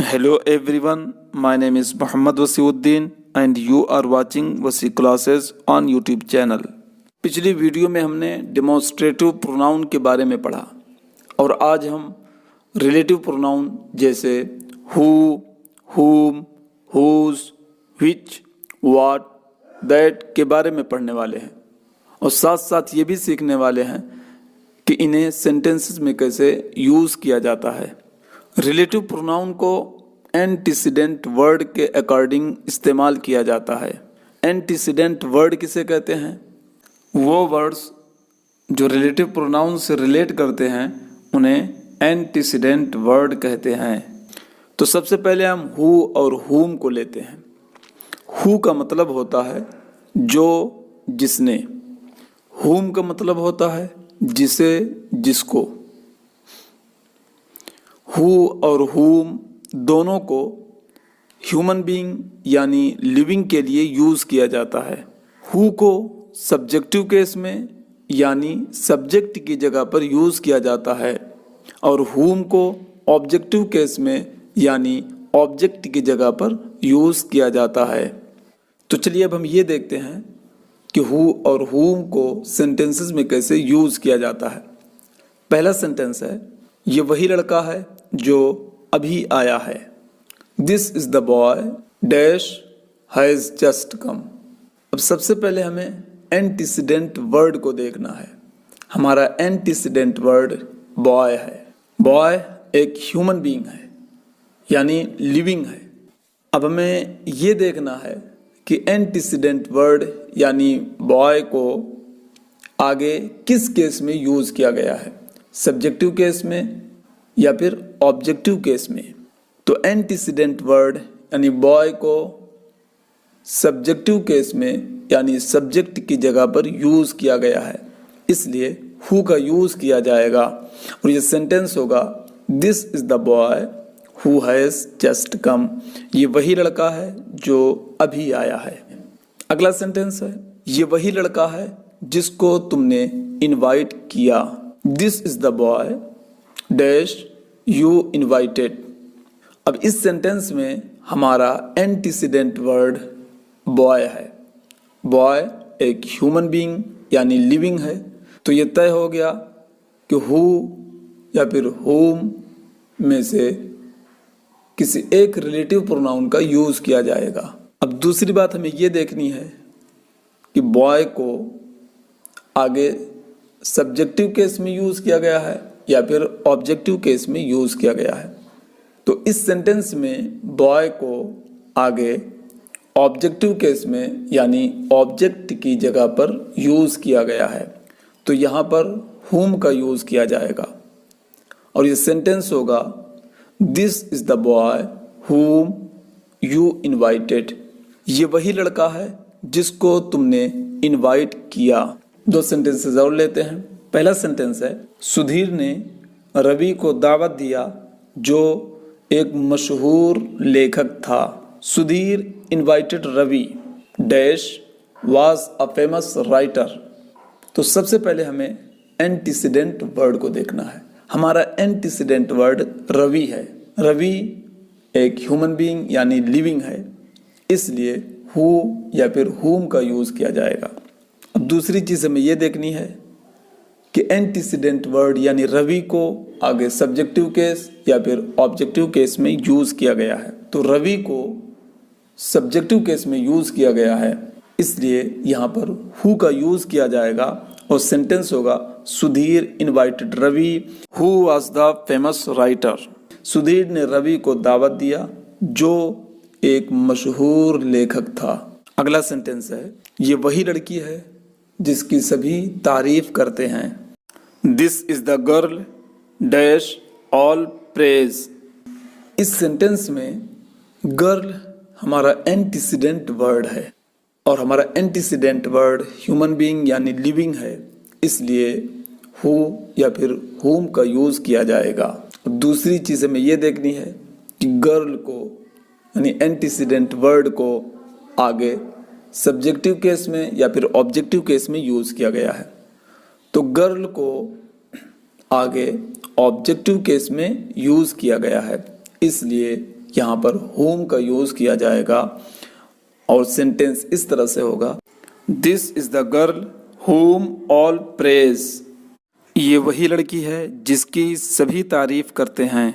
Hello everyone, my name is Muhammad Wasiuddin and you are watching Wasi classes on YouTube channel। पिछली video में हमने demonstrative pronoun के बारे में पढ़ा और आज हम रिलेटिव प्रोनाउन जैसे who, whom, whose, which, what, that के बारे में पढ़ने वाले हैं और साथ साथ ये भी सीखने वाले हैं कि इन्हें सेंटेंसेस में कैसे यूज़ किया जाता है। रिलेटिव प्रोनाउन को एंटीसीडेंट वर्ड के अकॉर्डिंग इस्तेमाल किया जाता है। एंटीसीडेंट वर्ड किसे कहते हैं? वो वर्ड्स जो रिलेटिव प्रोनाउन से रिलेट करते हैं उन्हें एंटीसीडेंट वर्ड कहते हैं। तो सबसे पहले हम हु और हुम को लेते हैं। हु का मतलब होता है जो, जिसने। हुम का मतलब होता है जिसे, जिसको। हु और हुम दोनों को ह्यूमन बीइंग यानी लिविंग के लिए यूज़ किया जाता है। हु को सब्जेक्टिव केस में यानी सब्जेक्ट की जगह पर यूज़ किया जाता है और हुम को ऑब्जेक्टिव केस में यानी ऑब्जेक्ट की जगह पर यूज़ किया जाता है। तो चलिए अब हम ये देखते हैं कि हु और हुम को सेंटेंसेस में कैसे यूज़ किया जाता है। पहला सेंटेंस है, ये वही लड़का है जो अभी आया है। This is the boy dash has just come. अब सबसे पहले हमें एंटीसीडेंट वर्ड को देखना है। हमारा एंटीसीडेंट वर्ड बॉय है। बॉय एक ह्यूमन बीइंग है यानी लिविंग है। अब हमें ये देखना है कि एंटीसीडेंट वर्ड यानी बॉय को आगे किस केस में यूज़ किया गया है, सब्जेक्टिव केस में या फिर ऑब्जेक्टिव केस में। तो एंटीसीडेंट वर्ड यानी बॉय को सब्जेक्टिव केस में यानी सब्जेक्ट की जगह पर यूज़ किया गया है, इसलिए हु का यूज़ किया जाएगा और ये सेंटेंस होगा, this is the boy who has just come. ये वही लड़का है जो अभी आया है। अगला सेंटेंस है, ये वही लड़का है जिसको तुमने इनवाइट किया। This is the boy dash you invited. अब इस सेंटेंस में हमारा एंटीसीडेंट वर्ड बॉय है। बॉय एक ह्यूमन बीइंग यानी लिविंग है। तो ये तय हो गया कि हु या फिर हुम में से किसी एक रिलेटिव प्रोनाउन का यूज़ किया जाएगा। अब दूसरी बात हमें ये देखनी है कि बॉय को आगे सब्जेक्टिव केस में यूज़ किया गया है या फिर ऑब्जेक्टिव केस में यूज़ किया गया है। तो इस सेंटेंस में बॉय को आगे ऑब्जेक्टिव केस में यानी ऑब्जेक्ट की जगह पर यूज़ किया गया है। तो यहाँ पर हुम का यूज़ किया जाएगा और ये सेंटेंस होगा, this is the boy whom you invited. ये वही लड़का है जिसको तुमने इनवाइट किया। दो सेंटेंसेस और लेते हैं। पहला सेंटेंस है, सुधीर ने रवि को दावत दिया जो एक मशहूर लेखक था। Sudhir invited Ravi dash was a famous writer. तो सबसे पहले हमें एंटीसीडेंट वर्ड को देखना है। हमारा एंटीसीडेंट वर्ड रवि है। रवि एक ह्यूमन बीइंग यानी लिविंग है, इसलिए हु या फिर हुम का यूज़ किया जाएगा। अब दूसरी चीज़ हमें ये देखनी है कि एंटीसीडेंट वर्ड यानी रवि को आगे सब्जेक्टिव केस या फिर ऑब्जेक्टिव केस में यूज़ किया गया है। तो रवि को सब्जेक्टिव केस में यूज़ किया गया है, इसलिए यहाँ पर हु का यूज़ किया जाएगा और सेंटेंस होगा, Sudhir invited Ravi who was the famous writer. Sudhir ने रवि को दावत दिया जो एक मशहूर लेखक था। अगला सेंटेंस है, ये वही लड़की है जिसकी सभी तारीफ करते हैं। This is the girl dash all praise. इस सेंटेंस में गर्ल हमारा एंटीसीडेंट वर्ड है और हमारा एंटीसीडेंट वर्ड ह्यूमन बीइंग यानी लिविंग है, इसलिए हु या फिर हुम का यूज़ किया जाएगा। दूसरी चीज़ हमें ये देखनी है कि गर्ल को यानी एंटीसीडेंट वर्ड को आगे सब्जेक्टिव केस में या फिर ऑब्जेक्टिव केस में यूज़ किया गया है। तो गर्ल को आगे ऑब्जेक्टिव केस में यूज़ किया गया है, इसलिए यहाँ पर whom का यूज किया जाएगा और सेंटेंस इस तरह से होगा, this is the girl whom all praise। ये वही लड़की है जिसकी सभी तारीफ करते हैं।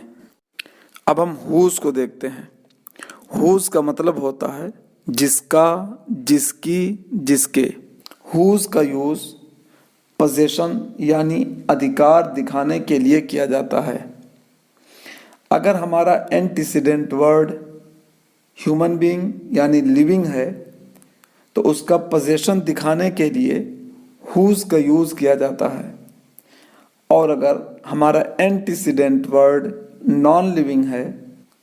अब हम whose को देखते हैं। whose का मतलब होता है जिसका, जिसकी, जिसके। whose का यूज पोजेशन यानी अधिकार दिखाने के लिए किया जाता है। अगर हमारा एंटीसीडेंट वर्ड ह्यूमन बीइंग यानी लिविंग है तो उसका पोजेशन दिखाने के लिए whose का यूज किया जाता है। और अगर हमारा एंटीसीडेंट वर्ड नॉन लिविंग है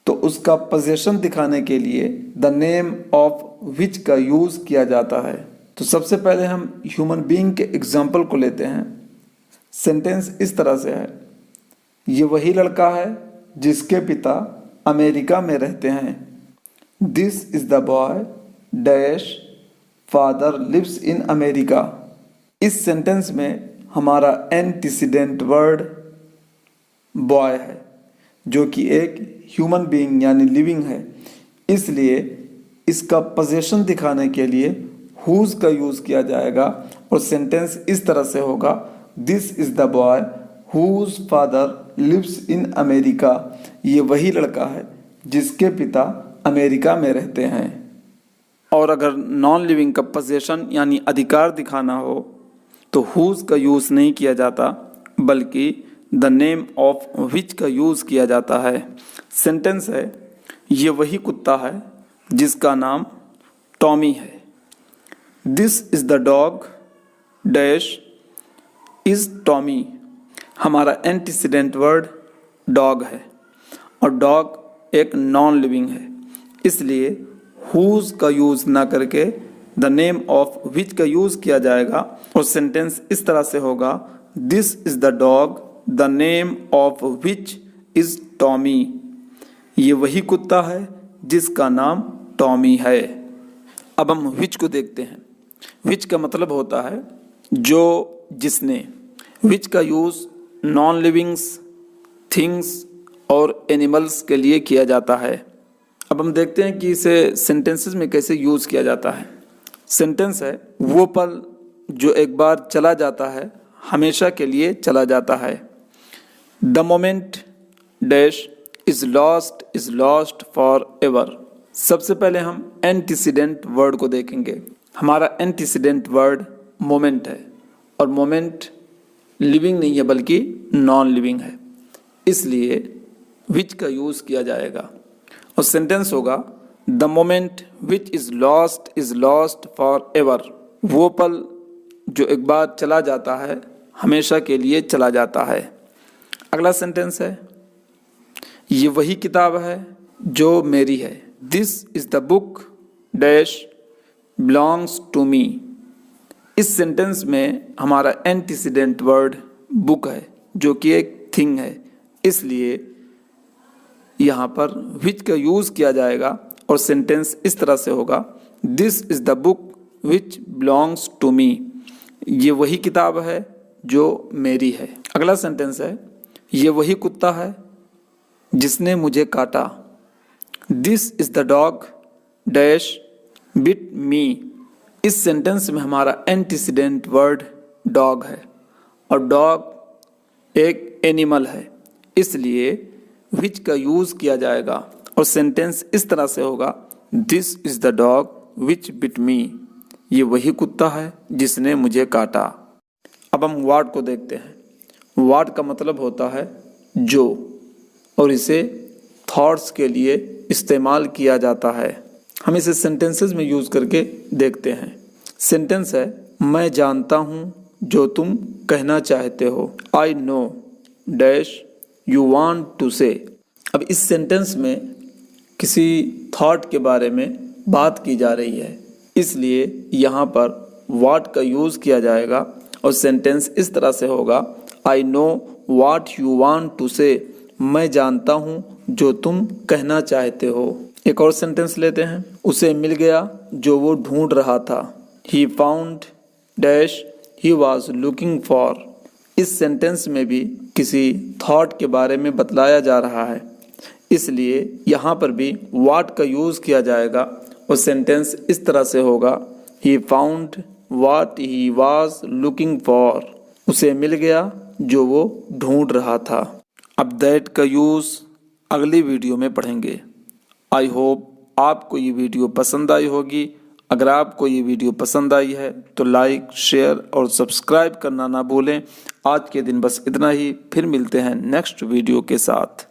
तो उसका पोजेशन दिखाने के लिए द नेम ऑफ विच का यूज किया जाता है। तो सबसे पहले हम ह्यूमन बीइंग के एग्जाम्पल को लेते हैं। सेंटेंस इस तरह से है, ये वही लड़का है जिसके पिता अमेरिका में रहते हैं। This is the boy dash father lives in America. इस सेंटेंस में हमारा एंटीसीडेंट वर्ड बॉय है जो कि एक ह्यूमन बीइंग यानी लिविंग है, इसलिए इसका पोजेशन दिखाने के लिए whose का यूज किया जाएगा और सेंटेंस इस तरह से होगा, this is the boy whose father lives in America. ये वही लड़का है जिसके पिता अमेरिका में रहते हैं। और अगर नॉन लिविंग का पोजेशन यानी अधिकार दिखाना हो तो whose का यूज नहीं किया जाता बल्कि द नेम ऑफ विच का यूज किया जाता है। सेंटेंस है, ये वही कुत्ता है जिसका नाम टॉमी है। This is the dog dash is Tommy. हमारा एंटीसीडेंट वर्ड डॉग है और डॉग एक नॉन लिविंग है, इसलिए whose का यूज ना करके द नेम ऑफ विच का यूज किया जाएगा और सेंटेंस इस तरह से होगा, this is the dog the name of which is Tommy. ये वही कुत्ता है जिसका नाम टॉमी है। अब हम विच को देखते हैं। विच का मतलब होता है जो, जिसने। विच का यूज नॉन लिविंग्स, थिंग्स और एनिमल्स के लिए किया जाता है। अब हम देखते हैं कि इसे सेंटेंसेस में कैसे यूज किया जाता है। सेंटेंस है, वो पल जो एक बार चला जाता है हमेशा के लिए चला जाता है। The moment dash is lost for ever. सबसे पहले हम एंटीसीडेंट वर्ड को देखेंगे। हमारा एंटीसीडेंट वर्ड मोमेंट है और मोमेंट लिविंग नहीं है बल्कि नॉन लिविंग है, इसलिए विच का यूज किया जाएगा और सेंटेंस होगा, the moment which is lost for ever. वो पल जो एक बार चला जाता है हमेशा के लिए चला जाता है। अगला सेंटेंस है, ये वही किताब है जो मेरी है। This is the book dash belongs to me. इस सेंटेंस में हमारा एंटीसीडेंट वर्ड बुक है जो कि एक थिंग है, इसलिए यहाँ पर विच का यूज किया जाएगा और सेंटेंस इस तरह से होगा, this is the book which belongs to me. ये वही किताब है जो मेरी है। अगला सेंटेंस है, ये वही कुत्ता है जिसने मुझे काटा। This is the dog dash bit me. इस सेंटेंस में हमारा एंटीसीडेंट वर्ड डॉग है और डॉग एक एनिमल है, इसलिए विच का यूज किया जाएगा और सेंटेंस इस तरह से होगा, this is the dog which bit me. ये वही कुत्ता है जिसने मुझे काटा। अब हम व्हाट को देखते हैं। व्हाट का मतलब होता है जो, और इसे थॉट्स के लिए इस्तेमाल किया जाता है। हम इसे सेंटेंसेस में यूज करके देखते हैं। सेंटेंस है, मैं जानता हूँ जो तुम कहना चाहते हो। I know dash you want to say. अब इस सेंटेंस में किसी थॉट के बारे में बात की जा रही है, इसलिए यहाँ पर व्हाट का यूज किया जाएगा और सेंटेंस इस तरह से होगा, I know what you want to say. मैं जानता हूँ जो तुम कहना चाहते हो। एक और सेंटेंस लेते हैं। उसे मिल गया जो वो ढूंढ रहा था। He found dash he was looking for. इस सेंटेंस में भी किसी थॉट के बारे में बतलाया जा रहा है, इसलिए यहाँ पर भी what का यूज़ किया जाएगा और सेंटेंस इस तरह से होगा he found what he was looking for। उसे मिल गया जो वो ढूंढ रहा था। अब दैट का यूज़ अगली वीडियो में पढ़ेंगे। आई होप आपको ये वीडियो पसंद आई होगी। अगर आपको ये वीडियो पसंद आई है तो लाइक, शेयर और सब्सक्राइब करना ना भूलें। आज के दिन बस इतना ही, फिर मिलते हैं नेक्स्ट वीडियो के साथ।